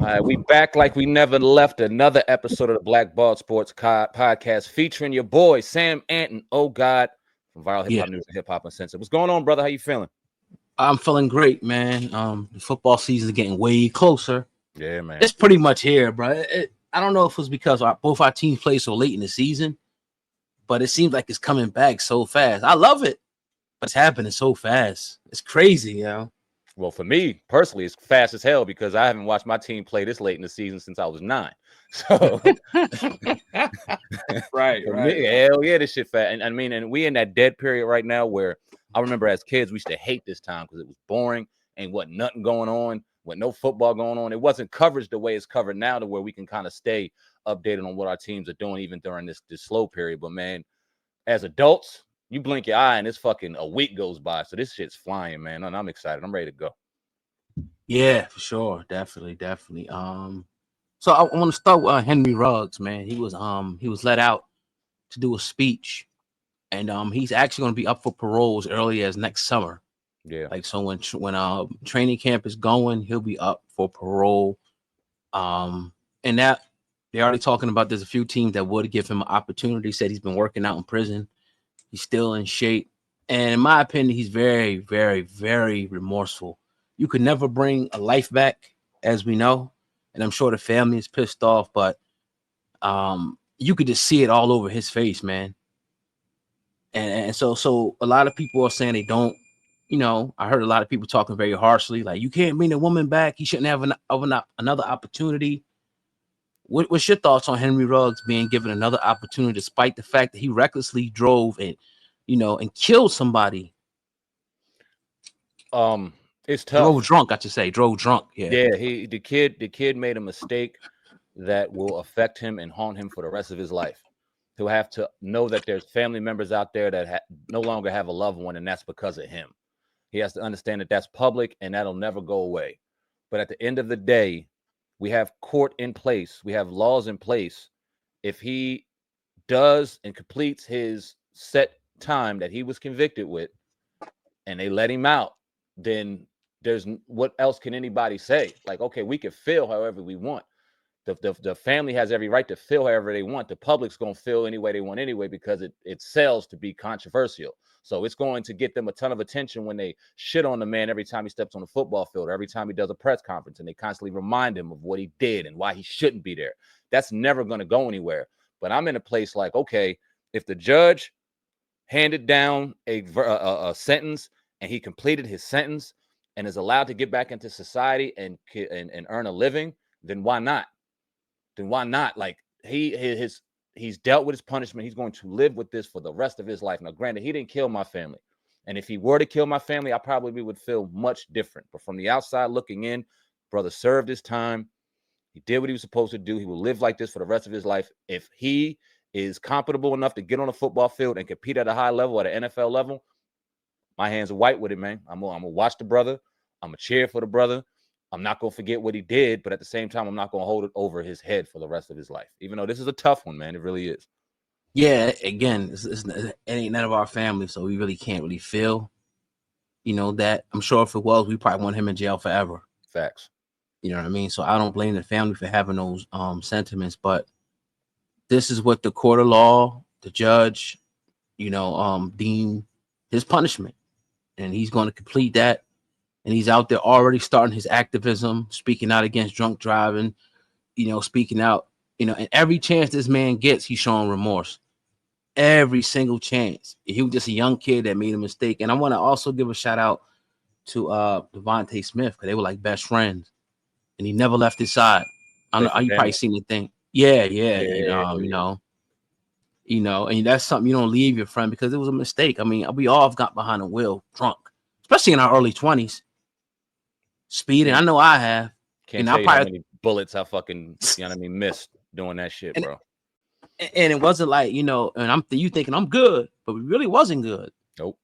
All right, we back like we never left. Another episode of the Black Ball Sports Podcast featuring your boy Sam Anton. Oh God, from Viral Hip Hop News and Hip Hop Uncensored. What's going on, brother? How you feeling? I'm feeling great, man. The football season is getting way closer. Yeah, man. It's pretty much here, bro. I don't know if it's because both our teams play so late in the season, but it seems like it's coming back so fast. I love it, but it's happening so fast. It's crazy, you know. Well, for me personally, it's fast as hell because I haven't watched my team play this late in the season since I was 9. So, right. Me, hell yeah, this shit fast. And I mean, and we in that dead period right now where I remember as kids we used to hate this time because it was boring and wasn't nothing going on, with no football going on. It wasn't coverage the way it's covered now, to where we can kind of stay updated on what our teams are doing even during this slow period. But man, as adults, you blink your eye and it's fucking a week goes by. So this shit's flying, man. And I'm excited. I'm ready to go. Yeah, for sure. Definitely. So I want to start with Henry Ruggs, man. He was let out to do a speech, and he's actually going to be up for parole as early as next summer. Yeah. Like, so when training camp is going, he'll be up for parole. And that they're already talking about, there's a few teams that would give him an opportunity. Said he's been working out in prison. He's still in shape. And in my opinion, he's very, very, very remorseful. You could never bring a life back, as we know. And I'm sure the family is pissed off, but you could just see it all over his face, man. And so a lot of people are saying they don't, you know, I heard a lot of people talking very harshly, like, you can't bring the woman back. He shouldn't have another opportunity. What's your thoughts on Henry Ruggs being given another opportunity, despite the fact that he recklessly drove and, you know, and killed somebody? It's tough. Drove drunk. Yeah. The kid made a mistake that will affect him and haunt him for the rest of his life. He'll have to know that there's family members out there that no longer have a loved one, and that's because of him. He has to understand that that's public and that'll never go away. But at the end of the day, we have court in place. We have laws in place. If he does and completes his set time that he was convicted with and they let him out, then there's what else can anybody say? Like, okay, we can feel however we want. The family has every right to feel however they want. The public's going to feel any way they want anyway, because it sells to be controversial. So it's going to get them a ton of attention when they shit on the man every time he steps on the football field, or every time he does a press conference, and they constantly remind him of what he did and why he shouldn't be there. That's never going to go anywhere. But I'm in a place like, okay, if the judge handed down a sentence and he completed his sentence and is allowed to get back into society and earn a living, then why not? Like, he's dealt with his punishment. He's going to live with this for the rest of his life. Now, granted, he didn't kill my family. And if he were to kill my family, I probably would feel much different. But from the outside looking in, brother served his time. He did what he was supposed to do. He will live like this for the rest of his life. If he is compatible enough to get on a football field and compete at a high level, at an NFL level, my hands are white with it, man. I'm gonna watch the brother. I'm gonna cheer for the brother. I'm not going to forget what he did, but at the same time, I'm not going to hold it over his head for the rest of his life, even though this is a tough one, man. It really is. Yeah, again, it ain't none of our family, so we really can't really feel, you know, that. I'm sure if it was, we probably want him in jail forever. Facts. You know what I mean? So I don't blame the family for having those sentiments, but this is what the court of law, the judge, you know, deem his punishment, and he's going to complete that. And he's out there already starting his activism, speaking out against drunk driving, you know, speaking out, you know, and every chance this man gets, he's showing remorse. Every single chance. He was just a young kid that made a mistake. And I want to also give a shout out to Devontae Smith, because they were like best friends. And he never left his side. I don't know, you probably seen the thing. Yeah. You know, and that's something you don't leave your friend, because it was a mistake. I mean, we all have got behind a wheel drunk, especially in our early 20s. Speeding, I know I have. Can't tell you how many bullets I fucking, you know what I mean, missed doing that shit, bro. And it wasn't like, you know, and you thinking I'm good, but it really wasn't good. Nope.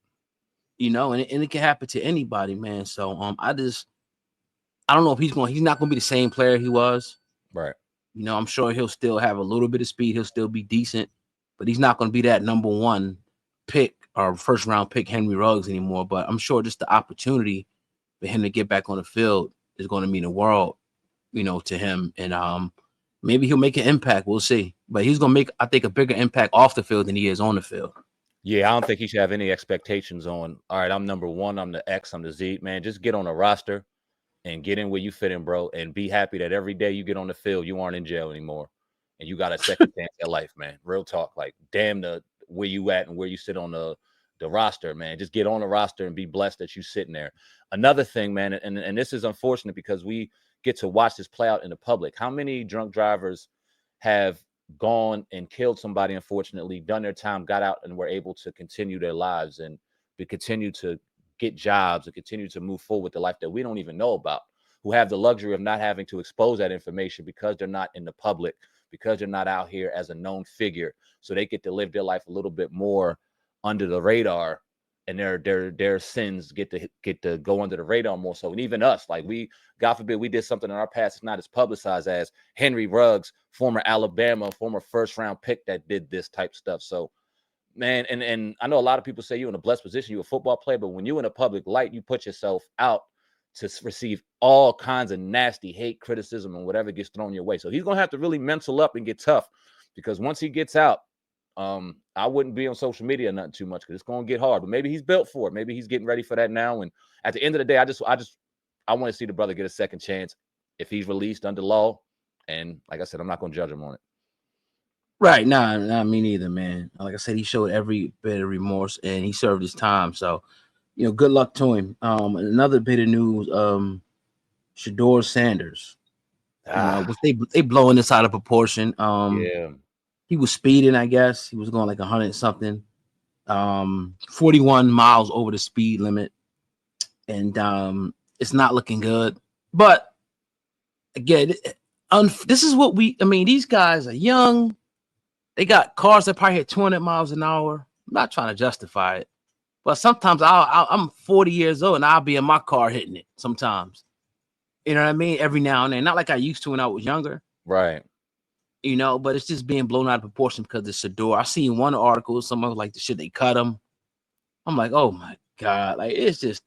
You know, and it can happen to anybody, man. So I don't know if he's not gonna be the same player he was. Right. You know, I'm sure he'll still have a little bit of speed. He'll still be decent, but he's not gonna be that number one pick or first round pick Henry Ruggs anymore. But I'm sure just the opportunity for him to get back on the field is going to mean the world to him, and maybe he'll make an impact. We'll see, but he's gonna make, I think, a bigger impact off the field than he is on the field. Yeah, I don't think he should have any expectations on, all right, I'm number one, I'm the X, I'm the Z. Man, just get on a roster and get in where you fit in, bro, and be happy that every day you get on the field, you aren't in jail anymore, and you got a second chance at life, man. Real talk, like, damn the where you at and where you sit on the roster, man. Just get on the roster and be blessed that you sitting there. Another thing, man, and this is unfortunate because we get to watch this play out in the public. How many drunk drivers have gone and killed somebody, unfortunately, done their time, got out, and were able to continue their lives and continue to get jobs and continue to move forward with the life that we don't even know about, who have the luxury of not having to expose that information because they're not in the public, because they're not out here as a known figure. So they get to live their life a little bit more under the radar, and their sins get to go under the radar more so. And even us, like, we, God forbid, we did something in our past that's not as publicized as Henry Ruggs, former Alabama, former first round pick that did this type stuff. So, man, and I know a lot of people say you're in a blessed position, you're a football player, but when you're in a public light, you put yourself out to receive all kinds of nasty hate, criticism, and whatever gets thrown your way. So he's gonna have to really mental up and get tough, because once he gets out, I wouldn't be on social media nothing too much because it's gonna get hard. But maybe he's built for it. Maybe he's getting ready for that now. And at the end of the day, I want to see the brother get a second chance if he's released under law. And like I said, I'm not gonna judge him on it. Right. Nah, me neither, man. Like I said, he showed every bit of remorse and he served his time. So, good luck to him. Another bit of news, Shador Sanders. They blowing this out of proportion. Yeah. He was speeding, I guess. He was going like 100 something. 41 miles over the speed limit. And it's not looking good. But again, this is what these guys are young. They got cars that probably hit 200 miles an hour. I'm not trying to justify it, but sometimes I'm 40 years old and I'll be in my car hitting it sometimes. You know what I mean? Every now and then. Not like I used to when I was younger. Right. But it's just being blown out of proportion because it's Shador. I seen one article, someone was like, the shit, they cut him. I'm like, oh my God. Like, it's just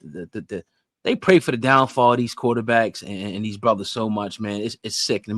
they pray for the downfall of these quarterbacks and these brothers so much, man. It's sick.